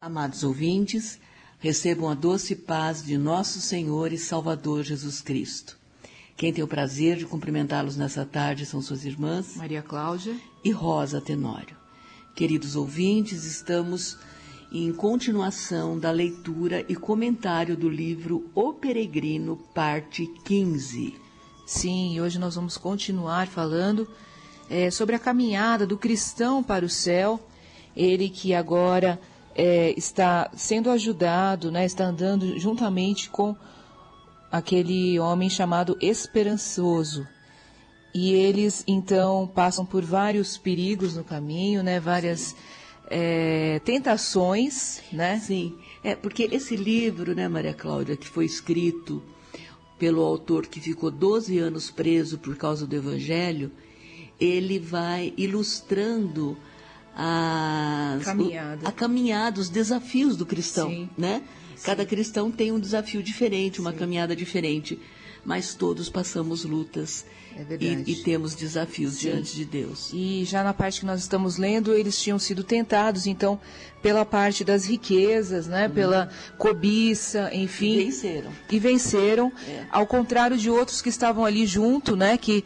Amados ouvintes, recebam a doce paz de nosso Senhor e Salvador Jesus Cristo. Quem tem o prazer de cumprimentá-los nessa tarde são suas irmãs Maria Cláudia e Rosa Tenório. Queridos ouvintes, estamos em continuação da leitura e comentário do livro O Peregrino, parte 15. Sim, hoje nós vamos continuar falando sobre a caminhada do cristão para o céu, ele que agora está sendo ajudado, né, está andando juntamente com aquele homem chamado Esperançoso. E eles, então, passam por vários perigos no caminho, né, várias tentações, né? Sim, porque esse livro, né, Maria Cláudia, que foi escrito pelo autor que ficou 12 anos preso por causa do Evangelho, ele vai ilustrando a caminhada, os desafios do cristão, sim, né? Sim. Cada cristão tem um desafio diferente, uma caminhada diferente, mas todos passamos lutas e temos desafios diante de Deus. E já na parte que nós estamos lendo, eles tinham sido tentados, então, pela parte das riquezas, né? Pela cobiça, enfim. E venceram, ao contrário de outros que estavam ali junto, né? Que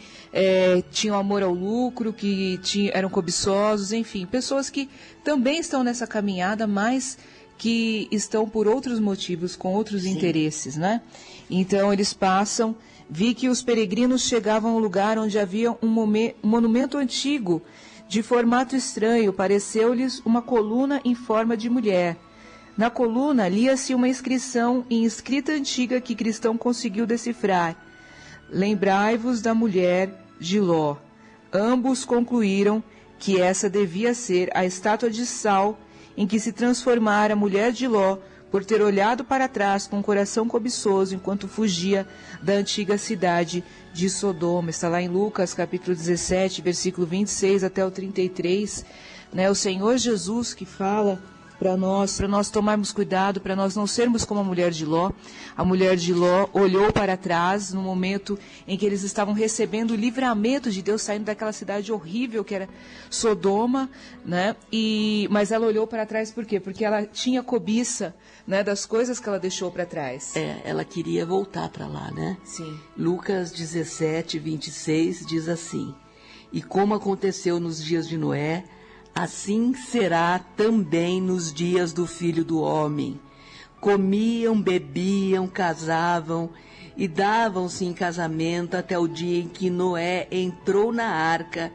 tinham amor ao lucro, que eram cobiçosos, enfim. Pessoas que também estão nessa caminhada, mas que estão por outros motivos, com outros interesses, né? Então eles passam, vi que os peregrinos chegavam a um lugar onde havia um monumento antigo, de formato estranho, pareceu-lhes uma coluna em forma de mulher. Na coluna lia-se uma inscrição em escrita antiga que cristão conseguiu decifrar. Lembrai-vos da mulher de Ló. Ambos concluíram que essa devia ser a estátua de sal em que se transformara a mulher de Ló, por ter olhado para trás com o coração cobiçoso enquanto fugia da antiga cidade de Sodoma. Está lá em Lucas, capítulo 17, versículo 26 até o 33. Né? O Senhor Jesus que fala para nós tomarmos cuidado, para nós não sermos como a mulher de Ló. A mulher de Ló olhou para trás no momento em que eles estavam recebendo o livramento de Deus, saindo daquela cidade horrível que era Sodoma, né? Mas ela olhou para trás por quê? Porque ela tinha cobiça, né, das coisas que ela deixou para trás. Ela queria voltar para lá, né? Sim. Lucas 17, 26 diz assim: E como aconteceu nos dias de Noé, assim será também nos dias do Filho do Homem. Comiam, bebiam, casavam e davam-se em casamento até o dia em que Noé entrou na arca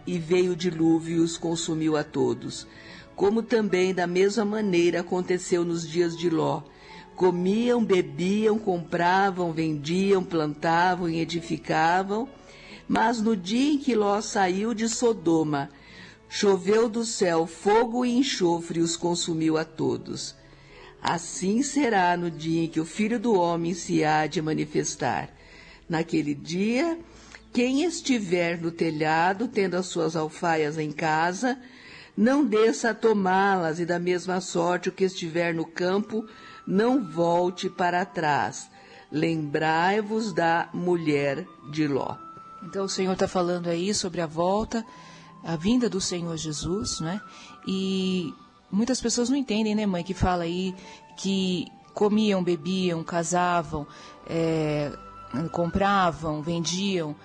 e veio o dilúvio e os consumiu a todos. Como também da mesma maneira aconteceu nos dias de Ló. Comiam, bebiam, compravam, vendiam, plantavam e edificavam. Mas no dia em que Ló saiu de Sodoma, choveu do céu fogo e enxofre e os consumiu a todos. Assim será no dia em que o Filho do Homem se há de manifestar. Naquele dia, quem estiver no telhado, tendo as suas alfaias em casa, não desça a tomá-las, e da mesma sorte o que estiver no campo, não volte para trás. Lembrai-vos da mulher de Ló. Então o Senhor está falando aí sobre a volta, a vinda do Senhor Jesus, né? E muitas pessoas não entendem, né, mãe, que fala aí que comiam, bebiam, casavam, compravam, vendiam.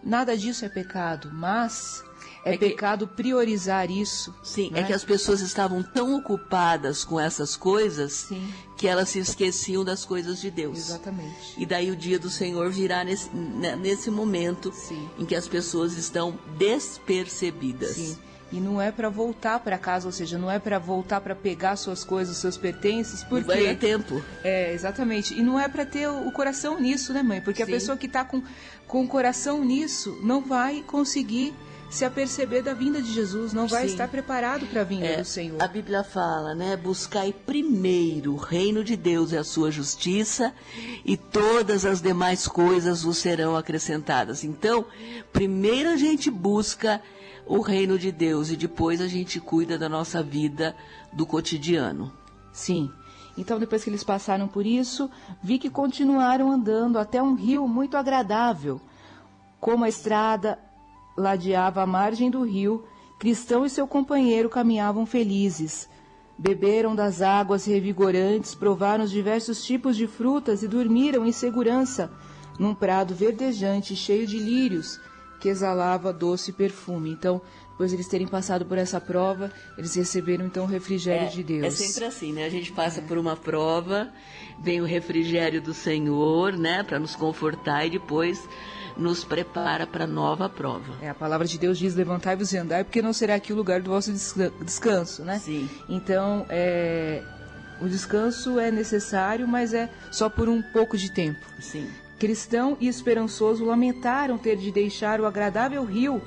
Nada disso é pecado, mas pecado priorizar isso. Sim, né? É que as pessoas estavam tão ocupadas com essas coisas, sim, que elas se esqueciam das coisas de Deus. Exatamente. E daí o dia do Senhor virá nesse momento, sim, em que as pessoas estão despercebidas. Sim. E não é para voltar para casa, ou seja, não é para voltar para pegar suas coisas, seus pertences, porque vai dar tempo. Exatamente. E não é para ter o coração nisso, né, mãe? Porque sim, a pessoa que está com o coração nisso não vai conseguir se aperceber da vinda de Jesus, não vai, sim, estar preparado para a vinda do Senhor. A Bíblia fala, né? Buscai primeiro o reino de Deus e a sua justiça, e todas as demais coisas vos serão acrescentadas. Então, primeiro a gente busca o reino de Deus e depois a gente cuida da nossa vida, do cotidiano. Sim. Então, depois que eles passaram por isso, vi que continuaram andando até um rio muito agradável, como a estrada ladeava a margem do rio, Cristão e seu companheiro caminhavam felizes. Beberam das águas revigorantes, provaram os diversos tipos de frutas e dormiram em segurança, num prado verdejante cheio de lírios, que exalava doce perfume. Então, depois de eles terem passado por essa prova, eles receberam então o refrigério de Deus. É sempre assim, né? A gente passa por uma prova, vem o refrigério do Senhor, né? Para nos confortar e depois nos prepara para a nova prova. A palavra de Deus diz: levantai-vos e andai, porque não será aqui o lugar do vosso descanso, né? Sim. Então, o descanso é necessário, mas é só por um pouco de tempo. Sim. Cristão e esperançoso lamentaram ter de deixar o agradável rio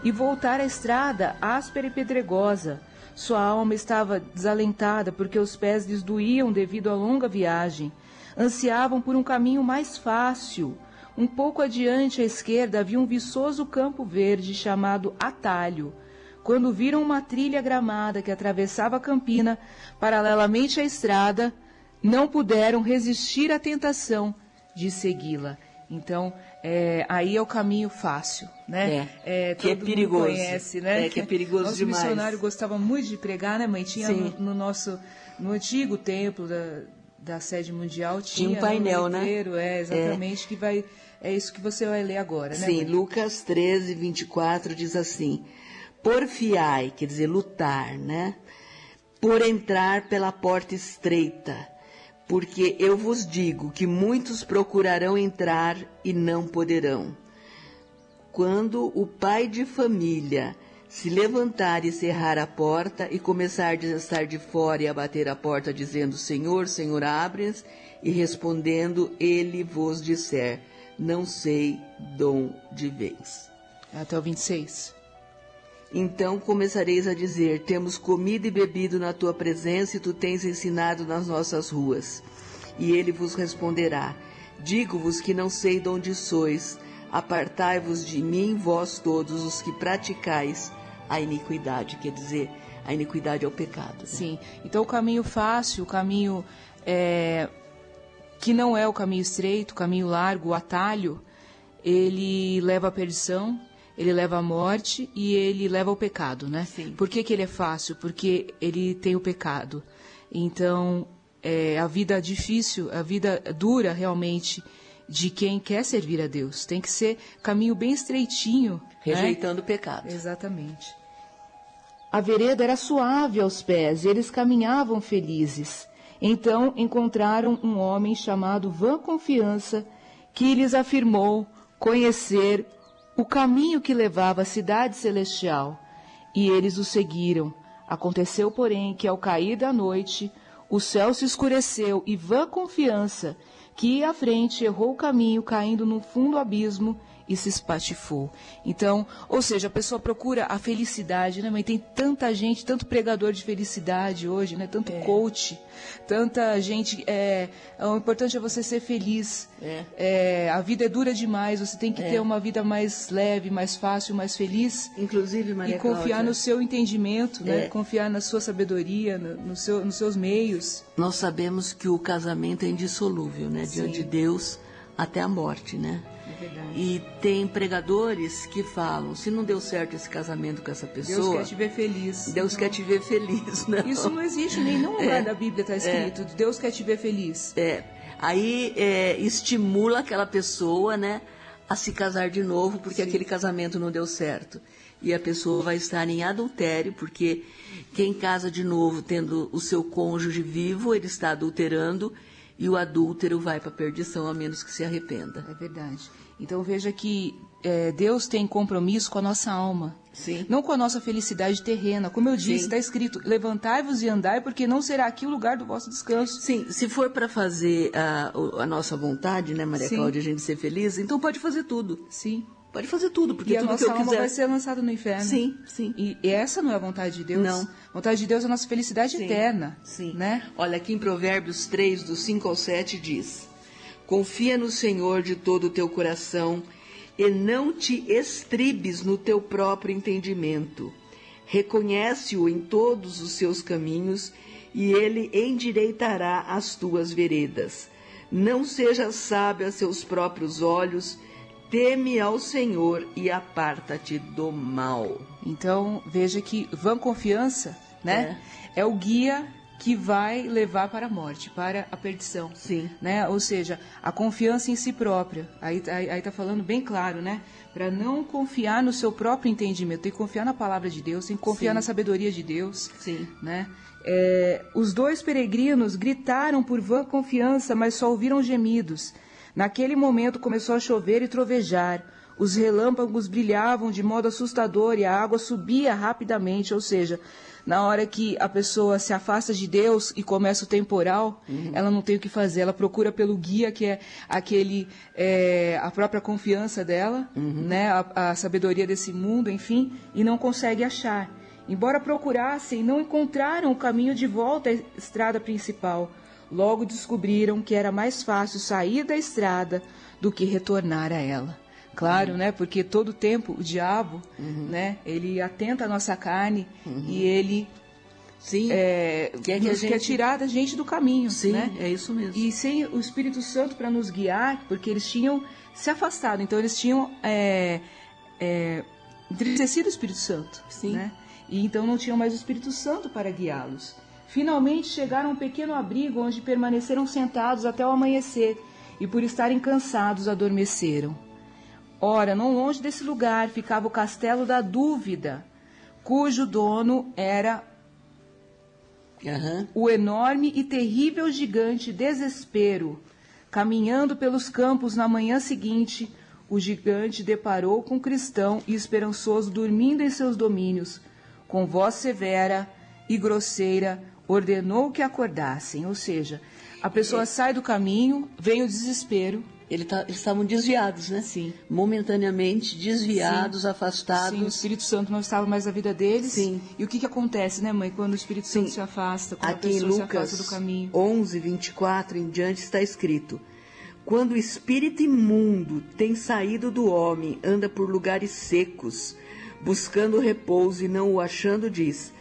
e voltar à estrada áspera e pedregosa. Sua alma estava desalentada porque os pés lhes doíam devido à longa viagem. Ansiavam por um caminho mais fácil. Um pouco adiante à esquerda havia um viçoso campo verde chamado Atalho. Quando viram uma trilha gramada que atravessava a campina paralelamente à estrada, não puderam resistir à tentação de segui-la. Então, aí é o caminho fácil, né? Que é perigoso. Todo mundo conhece, né? Que é perigoso Nosso demais. Nosso missionário gostava muito de pregar, né, mãe? Tinha no antigo templo da sede mundial, tinha um painel, né? Exatamente, que é isso que você vai ler agora, né? Sim, mãe? Lucas 13, 24 diz assim: porfiai, quer dizer, lutar, né? Por entrar pela porta estreita, porque eu vos digo que muitos procurarão entrar e não poderão. Quando o pai de família se levantar e cerrar a porta e começar a estar de fora e a bater a porta dizendo: Senhor, Senhor, abres, e respondendo ele vos disser: não sei de onde vens. Até o 26. Então começareis a dizer: temos comido e bebido na tua presença e tu tens ensinado nas nossas ruas. E ele vos responderá: digo-vos que não sei de onde sois, apartai-vos de mim, vós todos os que praticais a iniquidade. Quer dizer, a iniquidade é o pecado. Né? Sim, então o caminho fácil, o caminho que não é o caminho estreito, o caminho largo, o atalho, ele leva à perdição, ele leva à morte e ele leva ao pecado, né? Sim. Por que ele é fácil? Porque ele tem o pecado. Então, a vida difícil, a vida dura realmente de quem quer servir a Deus. Tem que ser caminho bem estreitinho. Rejeitando o pecado. Exatamente. A vereda era suave aos pés e eles caminhavam felizes. Então encontraram um homem chamado Vã Confiança, que lhes afirmou conhecer o caminho que levava à cidade celestial. E eles o seguiram. Aconteceu, porém, que ao cair da noite, o céu se escureceu e Vã Confiança, que ia à frente, errou o caminho, caindo no fundo abismo e se espatifou. Então, ou seja, a pessoa procura a felicidade, né, mãe? Tem tanta gente, tanto pregador de felicidade hoje, né? Tanto coach, tanta gente. O importante é você ser feliz. A vida é dura demais, você tem que ter uma vida mais leve, mais fácil, mais feliz. Inclusive, Maria E confiar Cláudia, no seu entendimento, né? Confiar na sua sabedoria, nos seus meios. Nós sabemos que o casamento é indissolúvel, né? Sim. Diante de Deus até a morte, né? É verdade. E tem pregadores que falam: se não deu certo esse casamento com essa pessoa, Deus quer te ver feliz. Deus quer te ver feliz, né? Isso não existe, em nenhum lugar da Bíblia está escrito. Deus quer te ver feliz. Aí estimula aquela pessoa, né, a se casar de novo, porque aquele casamento não deu certo. E a pessoa vai estar em adultério, porque quem casa de novo tendo o seu cônjuge vivo, ele está adulterando, e o adúltero vai para a perdição, a menos que se arrependa. É verdade. Então veja que Deus tem compromisso com a nossa alma. Sim. Não com a nossa felicidade terrena. Como eu disse, está escrito: levantai-vos e andai, porque não será aqui o lugar do vosso descanso. Sim, se for para fazer a nossa vontade, né, Maria Cláudia, a gente ser feliz, então pode fazer tudo. Sim. Pode fazer tudo, porque E tudo a que eu nossa alma quiser vai ser lançada no inferno. Sim, sim. E essa não é a vontade de Deus? Não. A vontade de Deus é a nossa felicidade eterna. Sim. Né? Olha, aqui em Provérbios 3, do 5 ao 7, diz: confia no Senhor de todo o teu coração e não te estribes no teu próprio entendimento. Reconhece-o em todos os seus caminhos e ele endireitará as tuas veredas. Não sejas sábio a seus próprios olhos, teme ao Senhor e aparta-te do mal. Então, veja que vã confiança, né? É o guia que vai levar para a morte, para a perdição. Sim. Né? Ou seja, a confiança em si própria. Aí tá falando bem claro, né? Para não confiar no seu próprio entendimento, tem que confiar na palavra de Deus, tem que confiar na sabedoria de Deus. Sim. Né? Os dois peregrinos gritaram por vã confiança, mas só ouviram gemidos. Naquele momento começou a chover e trovejar. Os relâmpagos brilhavam de modo assustador e a água subia rapidamente, ou seja, na hora que a pessoa se afasta de Deus e começa o temporal, ela não tem o que fazer, ela procura pelo guia, que é a própria confiança dela, né, a sabedoria desse mundo, enfim, e não consegue achar. Embora procurassem, não encontraram o caminho de volta à estrada principal. Logo descobriram que era mais fácil sair da estrada do que retornar a ela. Claro, né? Porque todo tempo o diabo, né? Ele atenta à nossa carne e ele quer tirar a gente do caminho. Sim, né? É isso mesmo. E sem o Espírito Santo para nos guiar, porque eles tinham se afastado, então eles tinham entristecido o Espírito Santo. Sim. Né? E então não tinham mais o Espírito Santo para guiá-los. Finalmente chegaram a um pequeno abrigo onde permaneceram sentados até o amanhecer e por estarem cansados adormeceram. Ora, não longe desse lugar ficava o Castelo da Dúvida, cujo dono era o enorme e terrível gigante Desespero. Caminhando pelos campos na manhã seguinte, o gigante deparou com o cristão e esperançoso dormindo em seus domínios. Com voz severa e grosseira, ordenou que acordassem. Ou seja, a pessoa sai do caminho, vem o desespero. Eles estavam desviados, né? Sim. Momentaneamente desviados, Sim. afastados. Sim, o Espírito Santo não estava mais na vida deles. Sim. E o que acontece, né, mãe, quando o Espírito Santo se afasta, quando Aqui a pessoa em se afasta Lucas do caminho? 11, 24 em diante está escrito: quando o espírito imundo tem saído do homem, anda por lugares secos, buscando repouso e não o achando, diz: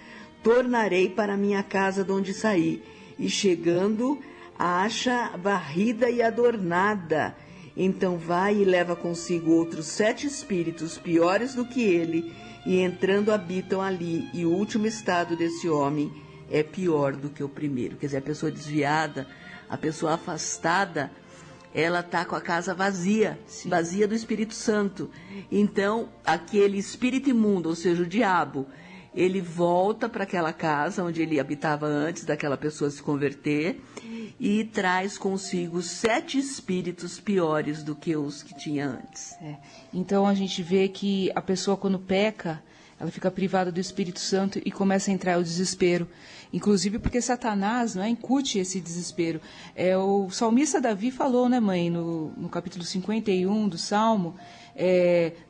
tornarei para a minha casa de onde saí. E chegando, acha varrida e adornada. Então vai e leva consigo outros 7 espíritos piores do que ele, e entrando habitam ali. E o último estado desse homem é pior do que o primeiro. Quer dizer, a pessoa desviada, a pessoa afastada, ela está com a casa vazia, Sim. vazia do Espírito Santo. Então, aquele espírito imundo, ou seja, o diabo, ele volta para aquela casa onde ele habitava antes daquela pessoa se converter e traz consigo 7 espíritos piores do que os que tinha antes. Então a gente vê que a pessoa, quando peca, ela fica privada do Espírito Santo e começa a entrar o desespero. Inclusive porque Satanás, não é, incute esse desespero. O salmista Davi falou, né, mãe, no capítulo 51 do Salmo,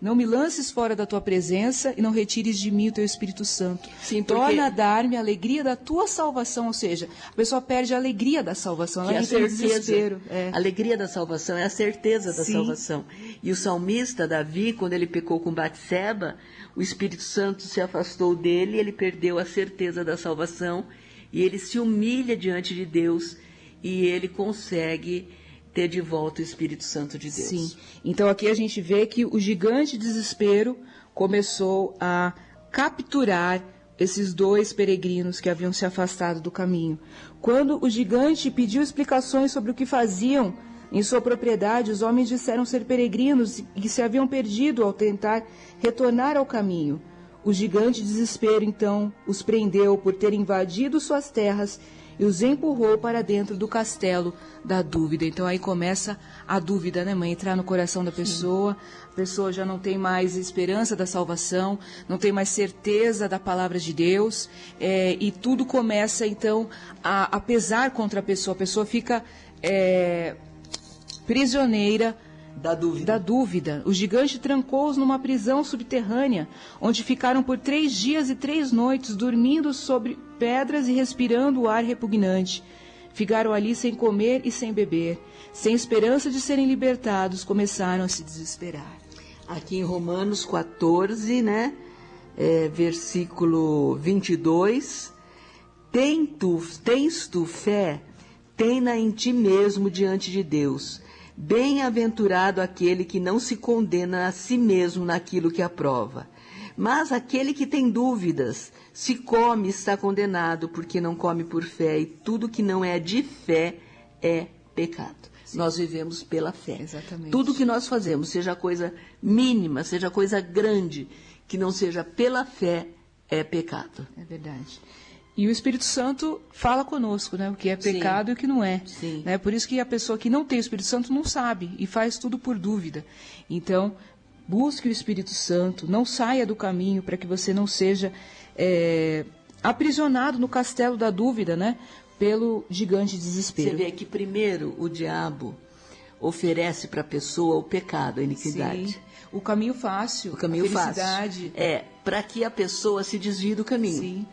não me lances fora da tua presença e não retires de mim o teu Espírito Santo. Sim, porque... Torna a dar-me a alegria da tua salvação. Ou seja, a pessoa perde a alegria da salvação, ela entra no desespero. A alegria da salvação é a certeza da salvação. E o salmista Davi, quando ele pecou com Batseba, o Espírito Santo se afastou dele, ele perdeu a certeza da salvação e ele se humilha diante de Deus e ele consegue ter de volta o Espírito Santo de Deus. Sim. Então aqui a gente vê que o gigante desespero começou a capturar esses 2 peregrinos que haviam se afastado do caminho. Quando o gigante pediu explicações sobre o que faziam em sua propriedade, os homens disseram ser peregrinos e que se haviam perdido ao tentar retornar ao caminho. O gigante desespero, então, os prendeu por ter invadido suas terras e os empurrou para dentro do castelo da dúvida. Então aí começa a dúvida, né, mãe? Entrar no coração da pessoa. A pessoa já não tem mais esperança da salvação, não tem mais certeza da palavra de Deus, e tudo começa, então, a pesar contra a pessoa. A pessoa fica prisioneira da dúvida. O gigante trancou-os numa prisão subterrânea, onde ficaram por 3 dias e 3 noites, dormindo sobre pedras e respirando o ar repugnante. Ficaram ali sem comer e sem beber. Sem esperança de serem libertados, começaram a se desesperar. Aqui em Romanos 14, né, versículo 22, tens tu fé? Tem-na em ti mesmo diante de Deus. Bem-aventurado aquele que não se condena a si mesmo naquilo que aprova. Mas aquele que tem dúvidas, se come, está condenado, porque não come por fé, e tudo que não é de fé é pecado. Sim. Nós vivemos pela fé. Exatamente. Tudo que nós fazemos, seja coisa mínima, seja coisa grande, que não seja pela fé, é pecado. É verdade. E o Espírito Santo fala conosco, né? O que é pecado. Sim. E o que não é. Sim. Né? Por isso que a pessoa que não tem o Espírito Santo não sabe e faz tudo por dúvida. Então, busque o Espírito Santo, não saia do caminho para que você não seja aprisionado no castelo da dúvida, né? Pelo gigante desespero. Você vê que primeiro o diabo oferece para a pessoa o pecado, a iniquidade. Sim. O caminho fácil, o caminho a felicidade. Fácil. Para que a pessoa se desvie do caminho. Sim.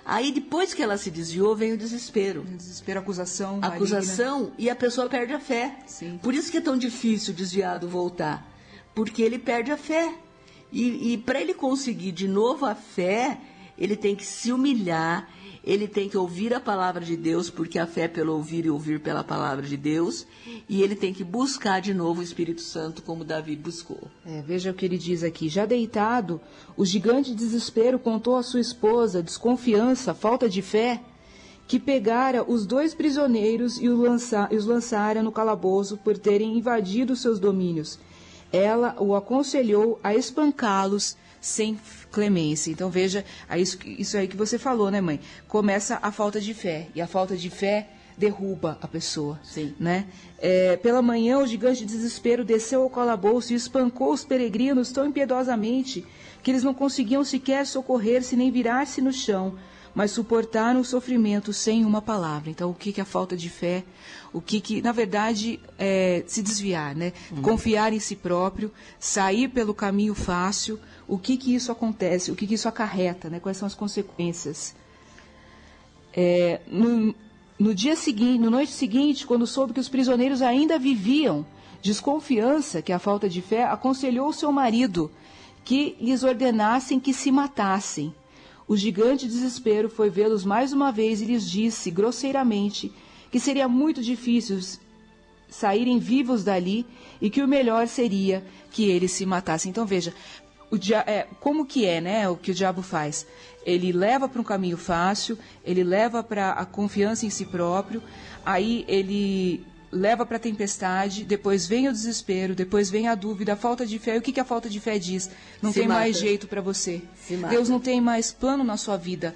Aí, depois que ela se desviou, vem o desespero. O desespero, acusação. Acusação, maligna. E a pessoa perde a fé. Sim. Por isso que é tão difícil o desviado voltar. Porque ele perde a fé. E para ele conseguir de novo a fé, ele tem que se humilhar, ele tem que ouvir a palavra de Deus, porque a fé é pelo ouvir e ouvir pela palavra de Deus, e ele tem que buscar de novo o Espírito Santo, como Davi buscou. Veja o que ele diz aqui. Já deitado, o gigante de desespero contou à sua esposa desconfiança, falta de fé, que pegara os 2 prisioneiros e os lançara no calabouço por terem invadido seus domínios. Ela o aconselhou a espancá-los sem clemência. Então veja, isso aí que você falou, né, mãe? Começa a falta de fé, e a falta de fé derruba a pessoa. Sim. Né? Pela manhã, o gigante de desespero desceu ao calabouço e espancou os peregrinos tão impiedosamente que eles não conseguiam sequer socorrer-se nem virar-se no chão, mas suportaram o sofrimento sem uma palavra. Então, o que é a falta de fé? O que na verdade, é se desviar, né? Confiar em si próprio, sair pelo caminho fácil. O que isso acontece? O que isso acarreta? Né? Quais são as consequências? No dia seguinte, na noite seguinte, quando soube que os prisioneiros ainda viviam, desconfiança, que é a falta de fé, aconselhou seu marido que lhes ordenassem que se matassem. O gigante de desespero foi vê-los mais uma vez e lhes disse grosseiramente que seria muito difícil saírem vivos dali e que o melhor seria que eles se matassem. Então veja, como que é, né, o que o diabo faz? Ele leva para um caminho fácil, ele leva para a confiança em si próprio, aí ele leva para a tempestade, depois vem o desespero, depois vem a dúvida, a falta de fé. E o que a falta de fé diz? Não tem mais jeito para você. Deus não tem mais plano na sua vida.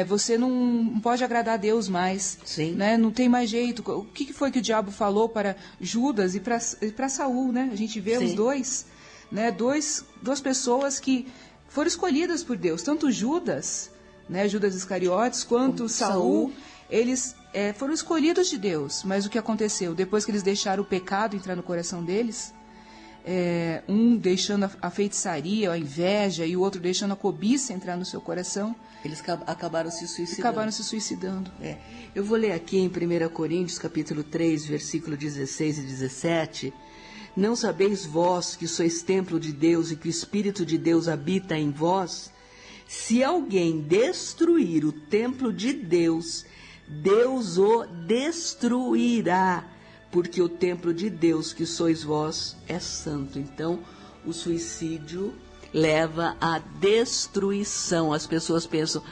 Você não pode agradar a Deus mais. Sim. Né? Não tem mais jeito. O que foi que o diabo falou para Judas e para Saul? Né? A gente vê os dois, né? Duas pessoas que foram escolhidas por Deus. Tanto Judas, né? Judas Iscariotes, quanto Saul. Eles foram escolhidos de Deus, mas o que aconteceu? Depois que eles deixaram o pecado entrar no coração deles, um deixando a feitiçaria, a inveja, e o outro deixando a cobiça entrar no seu coração, eles acabaram se suicidando. Eu vou ler aqui em 1 Coríntios, capítulo 3, versículo 16 e 17. Não sabeis vós que sois templo de Deus e que o Espírito de Deus habita em vós? Se alguém destruir o templo de Deus, Deus o destruirá, porque o templo de Deus que sois vós é santo. Então, o suicídio leva à destruição. As pessoas pensam,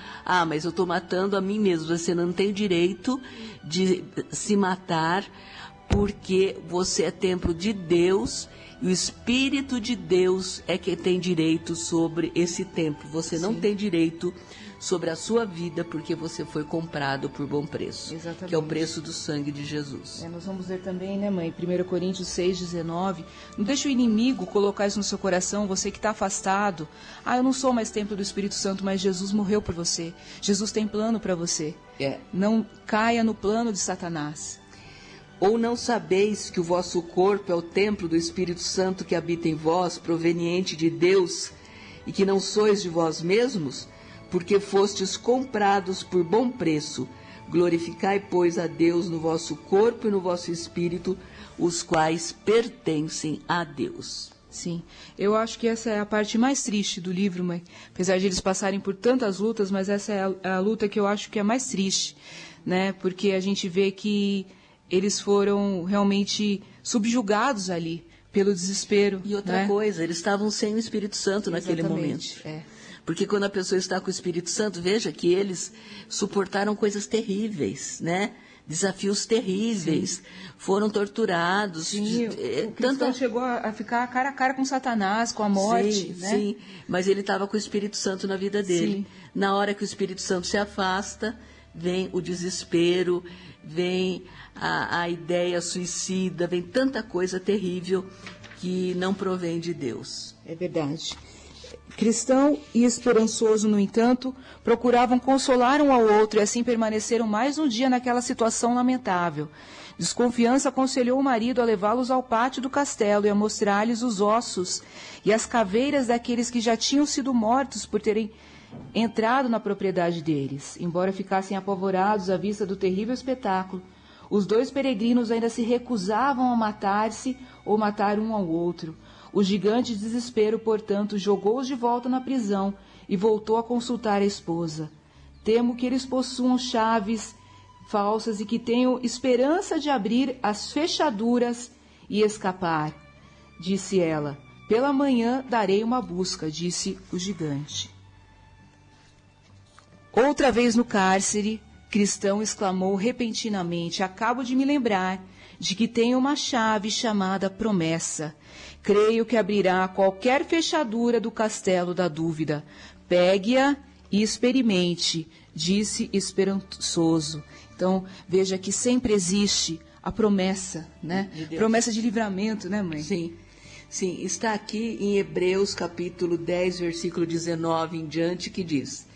mas eu estou matando a mim mesmo. Você não tem direito de se matar, porque você é templo de Deus e o Espírito de Deus é que tem direito sobre esse templo. Você não tem direito sobre a sua vida, porque você foi comprado por bom preço. Exatamente. Que é o preço do sangue de Jesus. Nós vamos ler também, né, mãe, 1 Coríntios 6,19. Não deixe o inimigo colocar isso no seu coração, você que está afastado. Eu não sou mais templo do Espírito Santo, mas Jesus morreu por você. Jesus tem plano para você. Não caia no plano de Satanás. Ou não sabeis que o vosso corpo é o templo do Espírito Santo que habita em vós, proveniente de Deus, e que não sois de vós mesmos? Porque fostes comprados por bom preço. Glorificai, pois, a Deus no vosso corpo e no vosso espírito, os quais pertencem a Deus. Sim, eu acho que essa é a parte mais triste do livro, mãe. Apesar de eles passarem por tantas lutas, mas essa é a luta que eu acho que é mais triste, né? Porque a gente vê que eles foram realmente subjugados ali pelo desespero. E outra coisa, eles estavam sem o Espírito Santo naquele momento. Porque quando a pessoa está com o Espírito Santo, veja que eles suportaram coisas terríveis, né? Desafios terríveis, foram torturados. Sim, o cristão chegou a ficar cara a cara com Satanás, com a morte. Sim, sim, mas ele estava com o Espírito Santo na vida dele. Sim. Na hora que o Espírito Santo se afasta, vem o desespero, vem a ideia suicida, vem tanta coisa terrível que não provém de Deus. É verdade. Cristão e esperançoso, no entanto, procuravam consolar um ao outro e assim permaneceram mais um dia naquela situação lamentável. Desconfiança aconselhou o marido a levá-los ao pátio do castelo e a mostrar-lhes os ossos e as caveiras daqueles que já tinham sido mortos por terem entrado na propriedade deles. Embora ficassem apavorados à vista do terrível espetáculo, os dois peregrinos ainda se recusavam a matar-se ou matar um ao outro. O gigante, de desespero, portanto, jogou-os de volta na prisão e voltou a consultar a esposa. Temo que eles possuam chaves falsas e que tenham esperança de abrir as fechaduras e escapar, disse ela. Pela manhã darei uma busca, disse o gigante. Outra vez no cárcere, Cristão exclamou repentinamente: acabo de me lembrar de que tenho uma chave chamada promessa. Creio que abrirá qualquer fechadura do castelo da dúvida. Pegue-a e experimente, disse esperançoso. Então, veja que sempre existe a promessa, né? De promessa de livramento, né, mãe? Sim. Sim, está aqui em Hebreus capítulo 10, versículo 19 em diante, que diz: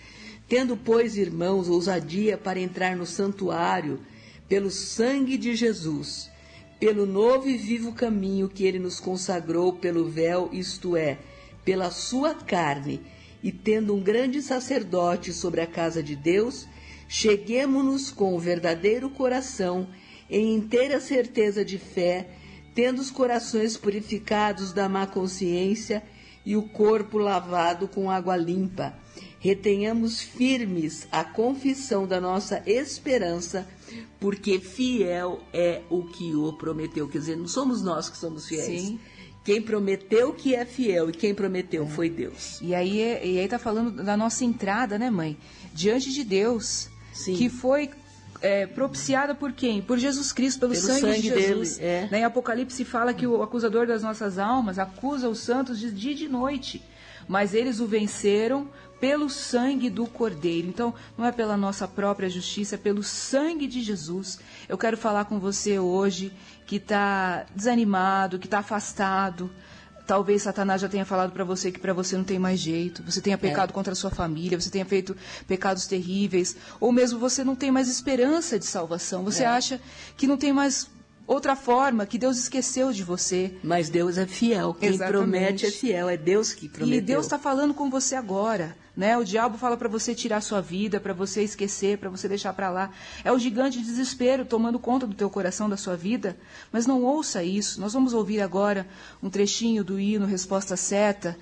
tendo, pois, irmãos, ousadia para entrar no santuário pelo sangue de Jesus, pelo novo e vivo caminho que ele nos consagrou pelo véu, isto é, pela sua carne, e tendo um grande sacerdote sobre a casa de Deus, cheguemo-nos com o verdadeiro coração, em inteira certeza de fé, tendo os corações purificados da má consciência e o corpo lavado com água limpa. Retenhamos firmes a confissão da nossa esperança, porque fiel é o que o prometeu. Quer dizer, não somos nós que somos fiéis. Sim. Quem prometeu que é fiel e quem prometeu foi Deus. E aí está falando da nossa entrada, né, mãe? Diante de Deus. Sim. Que foi propiciada por quem? Por Jesus Cristo, pelo sangue de Jesus. Dele, Em Apocalipse fala que o acusador das nossas almas acusa os santos de dia e de noite, mas eles o venceram pelo sangue do Cordeiro. Então, não é pela nossa própria justiça, é pelo sangue de Jesus. Eu quero falar com você hoje que está desanimado, que está afastado. Talvez Satanás já tenha falado para você que para você não tem mais jeito. Você tenha pecado contra a sua família, você tenha feito pecados terríveis. Ou mesmo você não tem mais esperança de salvação. Você acha que não tem mais outra forma, que Deus esqueceu de você. Mas Deus é fiel. Quem promete é fiel. É Deus que prometeu. E Deus está falando com você agora. Né? O diabo fala para você tirar sua vida, para você esquecer, para você deixar para lá. É o gigante de desespero tomando conta do teu coração, da sua vida. Mas não ouça isso. Nós vamos ouvir agora um trechinho do hino Resposta Certa,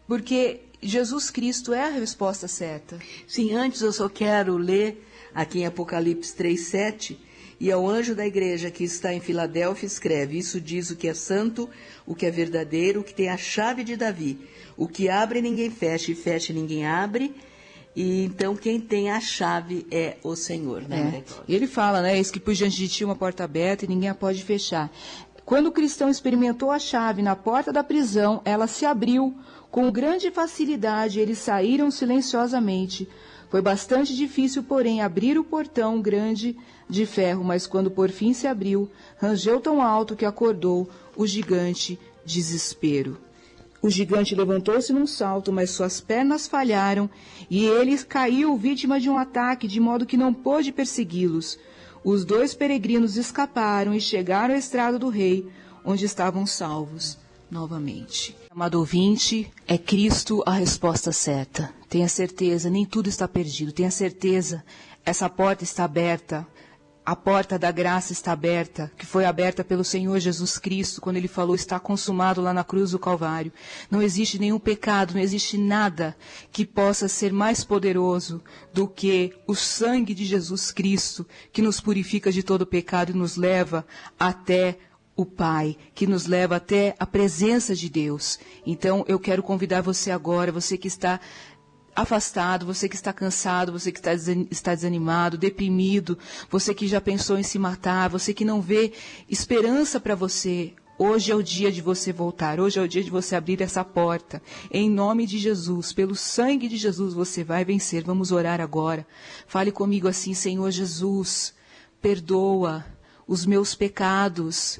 porque Jesus Cristo é a resposta certa. Sim, antes eu só quero ler aqui em Apocalipse 3:7, e ao anjo da igreja que está em Filadélfia escreve: isso diz o que é santo, o que é verdadeiro, o que tem a chave de Davi. O que abre ninguém fecha, e fecha ninguém abre. E então quem tem a chave é o Senhor, né? Ele fala, né? Eis que pus diante de ti uma porta aberta e ninguém a pode fechar. Quando o cristão experimentou a chave na porta da prisão, ela se abriu com grande facilidade. Eles saíram silenciosamente. Foi bastante difícil, porém, abrir o portão grande de ferro, mas quando por fim se abriu, rangeu tão alto que acordou o gigante desespero. O gigante levantou-se num salto, mas suas pernas falharam e ele caiu vítima de um ataque, de modo que não pôde persegui-los. Os dois peregrinos escaparam e chegaram à estrada do rei, onde estavam salvos novamente. Amado ouvinte, é Cristo a resposta certa. Tenha certeza, nem tudo está perdido. Tenha certeza, essa porta está aberta. A porta da graça está aberta, que foi aberta pelo Senhor Jesus Cristo, quando Ele falou, está consumado lá na cruz do Calvário. Não existe nenhum pecado, não existe nada que possa ser mais poderoso do que o sangue de Jesus Cristo, que nos purifica de todo pecado e nos leva até o Pai, que nos leva até a presença de Deus. Então, eu quero convidar você agora, você que está afastado, você que está cansado, você que está desanimado, deprimido, você que já pensou em se matar, você que não vê esperança para você. Hoje é o dia de você voltar, hoje é o dia de você abrir essa porta. Em nome de Jesus, pelo sangue de Jesus, você vai vencer. Vamos orar agora. Fale comigo assim: Senhor Jesus, perdoa os meus pecados,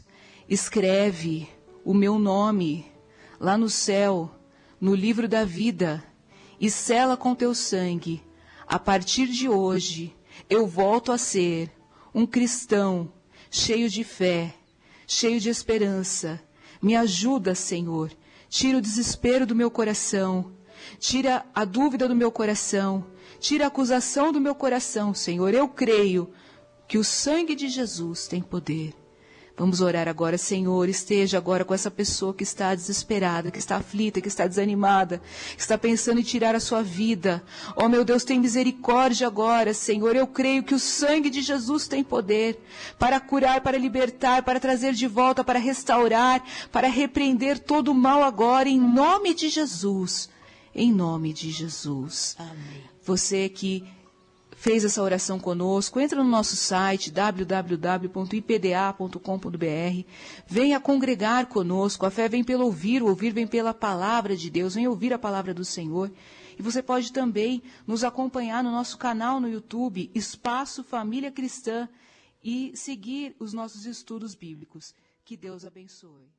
escreve o meu nome lá no céu, no livro da vida, e sela com teu sangue. A partir de hoje, eu volto a ser um cristão cheio de fé, cheio de esperança. Me ajuda, Senhor. Tira o desespero do meu coração. Tira a dúvida do meu coração. Tira a acusação do meu coração, Senhor. Eu creio que o sangue de Jesus tem poder. Vamos orar agora. Senhor, esteja agora com essa pessoa que está desesperada, que está aflita, que está desanimada, que está pensando em tirar a sua vida. Oh, meu Deus, tem misericórdia agora, Senhor. Eu creio que o sangue de Jesus tem poder para curar, para libertar, para trazer de volta, para restaurar, para repreender todo o mal agora, em nome de Jesus. Em nome de Jesus. Amém. Você que fez essa oração conosco, entra no nosso site www.ipda.com.br, venha congregar conosco. A fé vem pelo ouvir, o ouvir vem pela palavra de Deus, vem ouvir a palavra do Senhor. E você pode também nos acompanhar no nosso canal no YouTube, Espaço Família Cristã, e seguir os nossos estudos bíblicos. Que Deus abençoe.